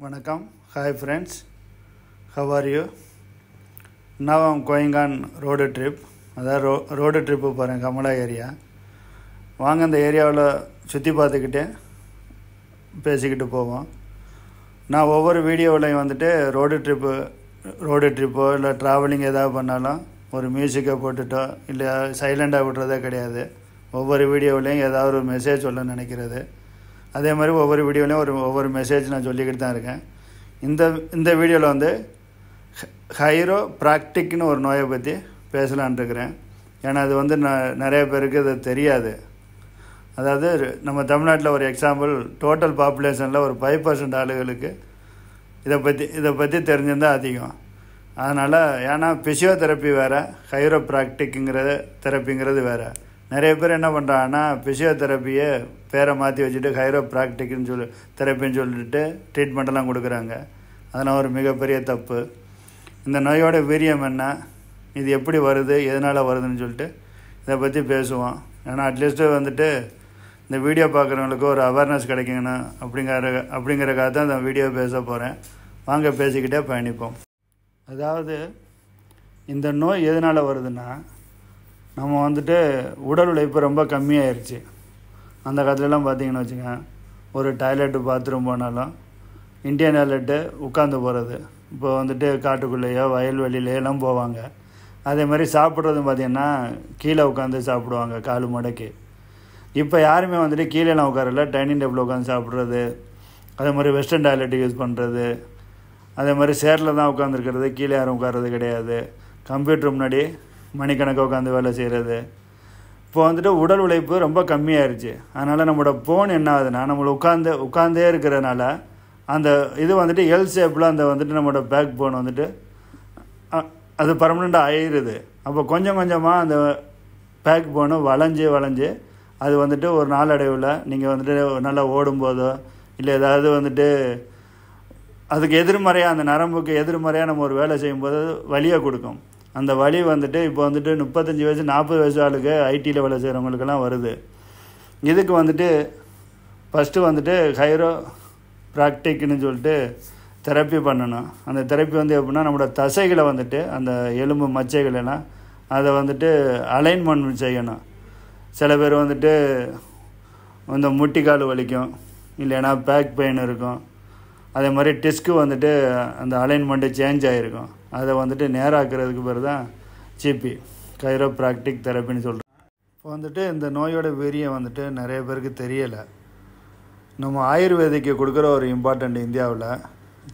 Vanakkam. Hi friends, how are you? Now I'm going on road trip. அதாவது road trip போகிறேன் Kamala area. வாங்க அந்த ஏரியாவில் சுற்றி பார்த்துக்கிட்டு பேசிக்கிட்டு போவோம். நான் ஒவ்வொரு வீடியோவிலையும் வந்துட்டு ரோடு ட்ரிப்போ இல்லை ட்ராவலிங் எதாவது பண்ணாலும் ஒரு மியூசிக்கை போட்டுட்டோ இல்லை சைலண்டாக விடுறதே கிடையாது. ஒவ்வொரு வீடியோவிலையும் ஏதாவது ஒரு மெசேஜ் சொல்ல நினைக்கிறது. அதே மாதிரி ஒவ்வொரு வீடியோலையும் ஒவ்வொரு மெசேஜ் நான் சொல்லிக்கிட்டு தான் இருக்கேன். இந்த வீடியோவில் வந்து ஹைரோ ப்ராக்டிக்னு ஒரு நோயை பற்றி பேசலான் இருக்கிறேன். ஏன்னா அது வந்து நிறைய பேருக்கு அது தெரியாது. அதாவது நம்ம தமிழ்நாட்டில் ஒரு எக்ஸாம்பிள், டோட்டல் பாப்புலேஷனில் ஒரு 5% ஆளுகளுக்கு இதை பற்றி தெரிஞ்சிருந்தால் அதிகம். அதனால் ஏன்னா ஃபிசியோதெரப்பி வேறு, ஹைரோ ப்ராக்டிக்குங்கிற தெரப்பிங்கிறது வேறு. நிறைய பேர் என்ன பண்ணுறாங்கன்னா ஃபிசியோதெரப்பியை பேரை மாற்றி வச்சுட்டு ஹைரோ ப்ராக்டிக்னு தெரப்பின்னு சொல்லிட்டு ட்ரீட்மெண்ட்டெல்லாம் கொடுக்குறாங்க. அதெல்லாம் ஒரு மிகப்பெரிய தப்பு. இந்த நோயோட வீரியம் என்ன, இது எப்படி வருது, எதனால் வருதுன்னு சொல்லிட்டு இதை பற்றி பேசுவோம். ஏன்னா அட்லீஸ்ட்டு வந்துட்டு இந்த வீடியோ பார்க்குறவங்களுக்கு ஒரு அவேர்னஸ் கிடைக்குங்கண்ணா அப்படிங்கிறக்காக தான் இந்த வீடியோ பேச போகிறேன். வாங்க பேசிக்கிட்டே பயணிப்போம். அதாவது இந்த நோய் எதனால் வருதுன்னா, நம்ம வந்துட்டு உடல் உழைப்பு ரொம்ப கம்மியாயிருச்சு. அந்த காலத்துலலாம் பார்த்திங்கன்னு வச்சுங்க, ஒரு டாய்லெட்டு பாத்ரூம் போனாலும் இந்தியன் டாய்லெட்டு உட்காந்து போகிறது. இப்போ வந்துட்டு காட்டுக்குள்ளேயோ வயல்வெளியிலையெல்லாம் போவாங்க. அதே மாதிரி சாப்பிட்றதும் பார்த்திங்கன்னா கீழே உட்காந்து சாப்பிடுவாங்க காலு மடக்கி. இப்போ யாருமே வந்துட்டு கீழேலாம் உட்காரல, டைனிங் டேபிள் உட்காந்து சாப்பிட்றது. அதே மாதிரி வெஸ்டர்ன் டாய்லெட் யூஸ் பண்ணுறது. அதே மாதிரி சேரில் தான் உட்காந்துருக்கிறது, கீழே யாரும் உட்கார்றது கிடையாது. கம்ப்யூட்டர் முன்னாடி மணிக்கணக்காக உட்காந்து வேலை செய்கிறது. இப்போ வந்துட்டு உடல் உழைப்பு ரொம்ப கம்மியாயிருச்சு. அதனால் நம்மளோட போன் என்ன ஆகுதுன்னா, நம்மளை உட்காந்தே இருக்கிறதுனால அந்த இது வந்துட்டு எல் ஷேப்பில் அந்த வந்துட்டு நம்மளோட பேக் போன் வந்துட்டு அது பர்மனெண்ட்டாக ஆயிடுது. அப்போ கொஞ்சம் கொஞ்சமாக அந்த பேக் போனு வளைஞ்சு அது வந்துட்டு ஒரு நாளடைவில் நீங்கள் வந்துட்டு நல்லா ஓடும்போதோ இல்லை ஏதாவது வந்துட்டு அதுக்கு எதிர்மறையாக, அந்த நரம்புக்கு எதிர்மறையாக நம்ம ஒரு வேலை செய்யும்போது வலியை கொடுக்கும். அந்த வலி வந்துட்டு இப்போ வந்துட்டு 35 வயசு 40 வயசு ஆளுக்கு ஐடியில் வேலை செய்கிறவங்களுக்கெல்லாம் வருது. இதுக்கு வந்துட்டு ஃபஸ்ட்டு வந்துட்டு ஹைரோ ப்ராக்டிக்னு சொல்லிட்டு தெரப்பி பண்ணணும். அந்த தெரப்பி வந்து எப்படின்னா, நம்மளோட தசைகளை வந்துட்டு அந்த எலும்பு மச்சைகளெல்லாம் அதை வந்துட்டு அலைன்மெண்ட் செய்யணும். சில பேர் வந்துட்டு இந்த முட்டிக்கால் வலிக்கும், இல்லைன்னா பேக் பெயின் இருக்கும். அதே மாதிரி டிஸ்க்கு வந்துட்டு அந்த அலைன்மெண்ட்டு சேஞ்ச் ஆகிருக்கும். அதை வந்துட்டு நேராக்கிறதுக்கு பேர் தான் ஜிபி, ஹைரோ ப்ராக்டிக் தெரப்பின்னு சொல்கிறோம். இப்போ வந்துட்டு இந்த நோயோட வீரியம் வந்துட்டு நிறைய பேருக்கு தெரியலை. நம்ம ஆயுர்வேதிக்கு கொடுக்குற ஒரு இம்பார்ட்டண்ட் இந்தியாவில்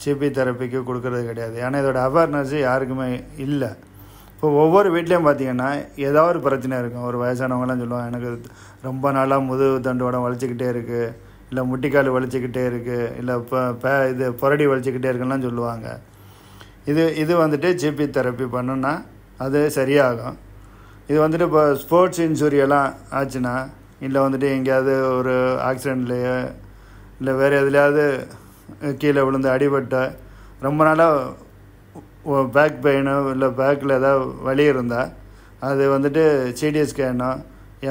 ஜிபி தெரப்பிக்கு கொடுக்கறது கிடையாது. ஏன்னா இதோட அவேர்னஸ் யாருக்குமே இல்லை. இப்போ ஒவ்வொரு வீட்லேயும் பார்த்திங்கன்னா ஏதாவது ஒரு பிரச்சனை இருக்கும். ஒரு வயசானவங்கலாம் சொல்லுவாங்க, எனக்கு ரொம்ப நாளாக முதுகு தண்டுவடம் வலிச்சிக்கிட்டே இருக்குது, இல்லை முட்டிக்கால் வலிச்சிக்கிட்டே இருக்குது, இல்லை இது புரடி வலிச்சிக்கிட்டே இருக்குலாம் சொல்லுவாங்க. இது வந்துட்டு ஜிபி தெரப்பி பண்ணுன்னா அது சரியாகும். இது வந்துட்டு இப்போ ஸ்போர்ட்ஸ் இன்ஜுரியெல்லாம் ஆச்சுன்னா, இல்லை வந்துட்டு எங்கேயாவது ஒரு ஆக்சிடெண்ட்லேயோ இல்லை வேறு எதுலையாவது கீழே விழுந்து அடிபட்ட ரொம்ப நாளாக பேக் பெயினோ இல்லை பேக்கில் ஏதாவது வலி இருந்தால் அது வந்துட்டு சிடி ஸ்கேனோ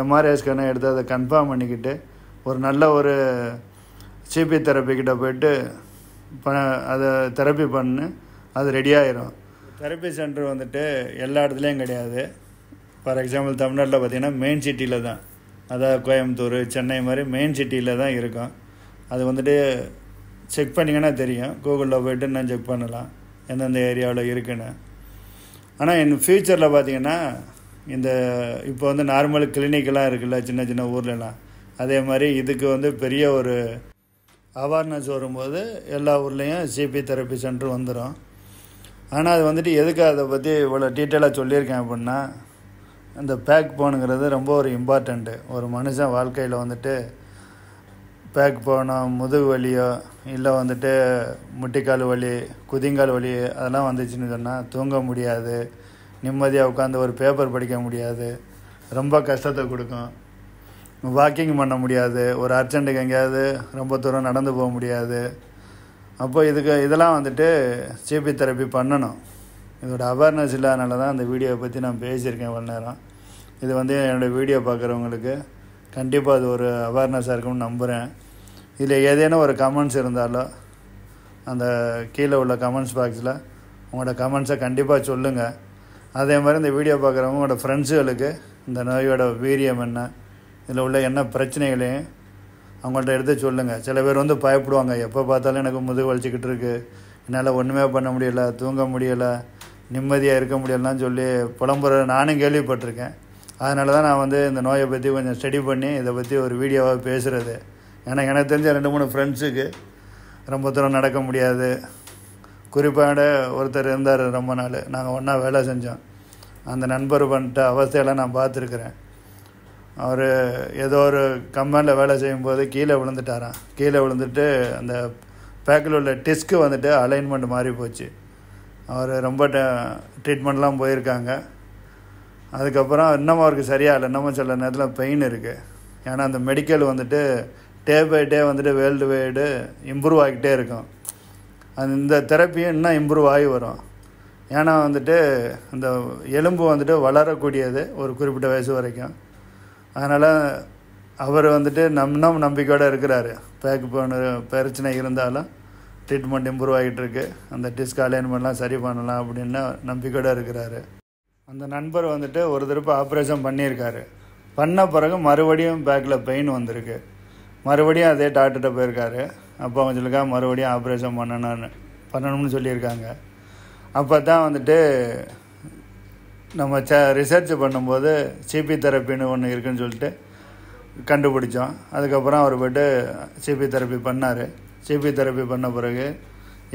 எம்ஆர்ஐ ஸ்கேனோ எடுத்து அதை கன்ஃபார்ம் பண்ணிக்கிட்டு ஒரு நல்ல ஒரு ஜிபி தெரப்பிக்கிட்ட போய்ட்டு அதை தெரப்பி பண்ணு அது ரெடியாகிடும். தெரப்பி சென்டர் வந்துட்டு எல்லா இடத்துலையும் கிடையாது. ஃபார் எக்ஸாம்பிள் தமிழ்நாட்டில் பார்த்திங்கன்னா மெயின் சிட்டியில் தான், அதாவது கோயம்புத்தூர், சென்னை மாதிரி மெயின் சிட்டியில் தான் இருக்கும். அது வந்துட்டு செக் பண்ணிங்கன்னா தெரியும். கூகுளில் போய்ட்டு நான் செக் பண்ணலாம் எந்தெந்த ஏரியாவில் இருக்குன்னு. ஆனால் என் ஃப்யூச்சரில் பார்த்திங்கன்னா இந்த இப்போ வந்து நார்மல் கிளினிக்கெல்லாம் இருக்குல்ல சின்ன சின்ன ஊர்லலாம், அதே மாதிரி இதுக்கு வந்து பெரிய ஒரு அவேர்னஸ் வரும்போது எல்லா ஊர்லேயும் ஜிபி தெரப்பி சென்டர் வந்துடும். ஆனால் அது வந்துட்டு எதுக்கு அதை பற்றி இவ்வளோ டீட்டெயிலாக சொல்லியிருக்கேன் அப்படின்னா, அந்த பேக் போனுங்கிறது ரொம்ப ஒரு இம்பார்ட்டண்ட்டு. ஒரு மனுஷன் வாழ்க்கையில் வந்துட்டு பேக் போனோ, முதுகு வலியோ இல்லை வந்துட்டு முட்டிக்கால் வலி, குதிங்கால் வலி அதெல்லாம் வந்துச்சுன்னு சொன்னால் தூங்க முடியாது, நிம்மதியாக உட்காந்து ஒரு பேப்பர் படிக்க முடியாது, ரொம்ப கஷ்டத்தை கொடுக்கும். வாக்கிங் பண்ண முடியாது, ஒரு அர்ஜென்ட்டுக்கு எங்கேயாவது ரொம்ப தூரம் நடந்து போக முடியாது. அப்போ இதெல்லாம் வந்துட்டு ஜிபி தெரப்பி பண்ணணும். இதோட அவேர்னஸ் இல்லாதனால தான் அந்த வீடியோவை பற்றி நான் பேசியிருக்கேன் இவ்வளோ நேரம். இது வந்து என்னோடய வீடியோ பார்க்குறவங்களுக்கு கண்டிப்பாக அது ஒரு அவேர்னஸாக இருக்கும்னு நம்புகிறேன். இதில் ஏதேனும் ஒரு கமெண்ட்ஸ் இருந்தாலோ அந்த கீழே உள்ள கமெண்ட்ஸ் பாக்ஸில் உங்களோட கமெண்ட்ஸை கண்டிப்பாக சொல்லுங்கள். அதே மாதிரி இந்த வீடியோ பார்க்குறவங்க உங்களோட ஃப்ரெண்ட்ஸுகளுக்கு இந்த நோயோட வீரியம் என்ன, இதில் உள்ள என்ன பிரச்சனைகளையும் அவங்கள்ட்ட எடுத்து சொல்லுங்கள். சில பேர் வந்து பயப்படுவாங்க, எப்போ பார்த்தாலும் எனக்கு முதுகு வலிச்சிக்கிட்டு இருக்குது, என்னால் ஒன்றுமே பண்ண முடியலை, தூங்க முடியலை, நிம்மதியாக இருக்க முடியலன்னு சொல்லி புலம்புற நானும் கேள்விப்பட்டிருக்கேன். அதனால தான் நான் வந்து இந்த நோயை பற்றி கொஞ்சம் ஸ்டடி பண்ணி இதை பற்றி ஒரு வீடியோவாக பேசுகிறது. ஏன்னா எனக்கு தெரிஞ்ச 2-3 ஃப்ரெண்ட்ஸுக்கு ரொம்ப தூரம் நடக்க முடியாது. குறிப்பாக ஒருத்தர் இருந்தார், ரொம்ப நாள் நாங்கள் ஒன்றா வேலை செஞ்சோம். அந்த நண்பர் பண்ணிட்ட அவஸ்தையெல்லாம் நான் பார்த்துருக்குறேன். அவர் ஏதோ ஒரு கம்பெனியில் வேலை செய்யும்போது கீழே விழுந்துட்டாராம். கீழே விழுந்துட்டு அந்த பேக்கில் உள்ள டிஸ்க்கு வந்துட்டு அலைன்மெண்ட் மாறி போச்சு. அவர் ரொம்ப ட்ரீட்மெண்ட்லாம் போயிருக்காங்க. அதுக்கப்புறம் இன்னமும் அவருக்கு சரியாகலை. இன்னமும் சில நேரத்தில் பெயின் இருக்குது. ஏன்னா அந்த மெடிக்கல் வந்துட்டு டே பை டே வந்துட்டு வேர்ல்டு வைடு இம்ப்ரூவ் ஆகிக்கிட்டே இருக்கும். இந்த தெரப்பியும் இன்னும் இம்ப்ரூவ் ஆகி வரும். ஏன்னா வந்துட்டு இந்த எலும்பு வந்துட்டு வளரக்கூடியது ஒரு குறிப்பிட்ட வயசு வரைக்கும். அதனால் அவர் வந்துட்டு இன்னும் நம்பிக்கையோடு இருக்கிறாரு. பேக் போன பிரச்சனை இருந்தாலும் ட்ரீட்மெண்ட் இம்ப்ரூவ் ஆகிட்டு இருக்கு, அந்த டிஸ்க் அலைன்மெண்ட்லாம் சரி பண்ணலாம் அப்படின்னு நம்பிக்கையோடு இருக்கிறாரு. அந்த நண்பர் வந்துட்டு ஒரு தடவை ஆப்ரேஷன் பண்ணியிருக்காரு. பண்ண பிறகு மறுபடியும் பேக்கில் பெயின் வந்திருக்கு. மறுபடியும் அதே டாக்டர்கிட்ட போயிருக்காரு. அப்போ அவங்க சொல்லியிருக்காங்க மறுபடியும் ஆப்ரேஷன் பண்ணணும்னு சொல்லியிருக்காங்க. அப்போ தான் வந்துட்டு நம்ம ரிசர்ச் பண்ணும்போது சிபி தெரப்பின்னு ஒன்று இருக்குதுன்னு சொல்லிட்டு கண்டுபிடிச்சோம். அதுக்கப்புறம் அவர் போய்ட்டு சிபி தெரப்பி பண்ணார். சிபி தெரப்பி பண்ண பிறகு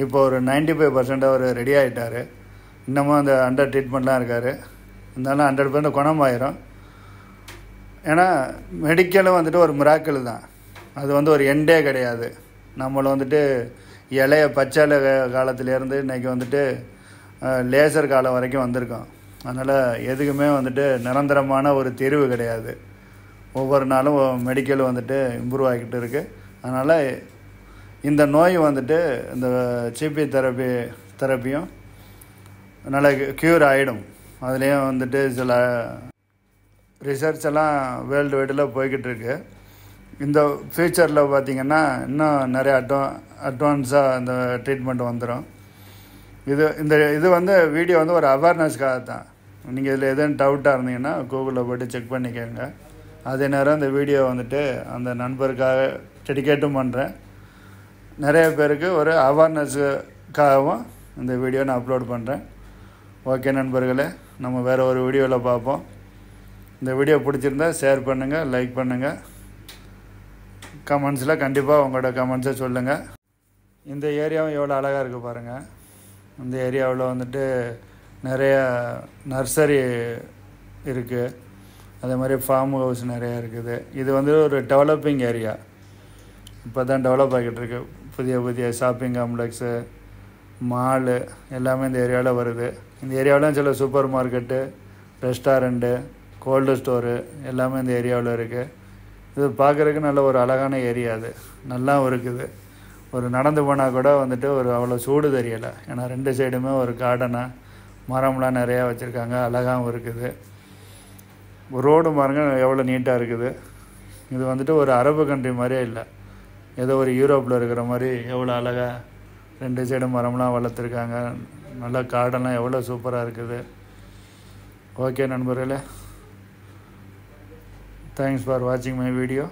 இப்போ ஒரு 95% அவர் ரெடி ஆகிட்டார். இன்னமும் அந்த அண்டர் ட்ரீட்மெண்ட்லாம் இருக்கார். இருந்தாலும் 100% குணமாயிரும். ஏன்னா மெடிக்கலும் வந்துட்டு ஒரு மிராக்கிள் தான். அது வந்து ஒரு எண்டே கிடையாது. நம்மளை வந்துட்டு இலைய பச்சை காலத்துலேருந்து இன்றைக்கி வந்துட்டு லேசர் காலம் வரைக்கும் வந்திருக்கோம். அதனால் எதுக்குமே வந்துட்டு நிரந்தரமான ஒரு தீர்வு கிடையாது. ஒவ்வொரு நாளும் மெடிக்கல் வந்துட்டு இம்ப்ரூவ் ஆகிக்கிட்டு இருக்குது. அதனால் இந்த நோய் வந்துட்டு இந்த சிபி தெரப்பியும் நல்லா க்யூர் ஆகிடும். அதுலேயும் வந்துட்டு சில ரிசர்ச் எல்லாம் வேர்ல்டு வைடில் போய்கிட்டு இருக்கு. இந்த ஃப்யூச்சரில் பார்த்திங்கன்னா இன்னும் நிறைய அட்வான்ஸாக இந்த ட்ரீட்மெண்ட் வந்துடும். இது வந்து வீடியோ வந்து ஒரு அவேர்னஸ்க்காக தான். நீங்கள் இதில் எதுவும் டவுட்டாக இருந்தீங்கன்னா கூகுளில் போய்ட்டு செக் பண்ணிக்கோங்க. அதே நேரம் இந்த வீடியோ வந்துட்டு அந்த நண்பருக்காக டெடிகேட்டும் பண்ணுறேன். நிறைய பேருக்கு ஒரு அவேர்னஸுக்காகவும் இந்த வீடியோ நான் அப்லோட் பண்ணுறேன். ஓகே நண்பர்களே, நம்ம வேறு ஒரு வீடியோவில் பார்ப்போம். இந்த வீடியோ பிடிச்சிருந்தா ஷேர் பண்ணுங்கள், லைக் பண்ணுங்கள். கமெண்ட்ஸில் கண்டிப்பாக உங்களோட கமெண்ட்ஸை சொல்லுங்கள். இந்த ஏரியாவும் எவ்வளோ அழகாக இருக்குது பாருங்கள். இந்த ஏரியாவில் வந்துட்டு நிறைய நர்சரி இருக்குது. அதே மாதிரி ஃபார்ம் ஹவுஸ் நிறையா இருக்குது. இது வந்து ஒரு டெவலப்பிங் ஏரியா. இப்போ தான் டெவலப் ஆகிட்டு இருக்கு. புதிய ஷாப்பிங் காம்ப்ளெக்ஸு, மாலு எல்லாமே இந்த ஏரியாவில் வருது. இந்த ஏரியாவிலும் சில super market, restaurant, gold store எல்லாமே இந்த ஏரியாவில் இருக்குது. இது பார்க்குறதுக்கு நல்ல ஒரு அழகான ஏரியா. அது நல்லாவும் இருக்குது. ஒரு நடந்து போனால் கூட வந்துட்டு ஒரு அவ்வளோ சூடு தெரியலை. ஏன்னா 2 சைடுமே ஒரு கார்டனாக மரம்லாம் நிறையா வச்சுருக்காங்க. அழகாகவும் இருக்குது. ரோடு பாருங்க எவ்வளோ நீட்டாக இருக்குது. இது வந்துட்டு ஒரு அரபு கண்ட்ரி மாதிரியே இல்லை, ஏதோ ஒரு யூரோப்பில் இருக்கிற மாதிரி எவ்வளோ அழகாக 2 சைடும் மரம்லாம் வளர்த்துருக்காங்க. நல்லா கார்டன்லாம் எவ்வளோ சூப்பராக இருக்குது. ஓகே நண்பர்களே, தேங்க்ஸ் ஃபார் வாட்சிங் மை வீடியோ.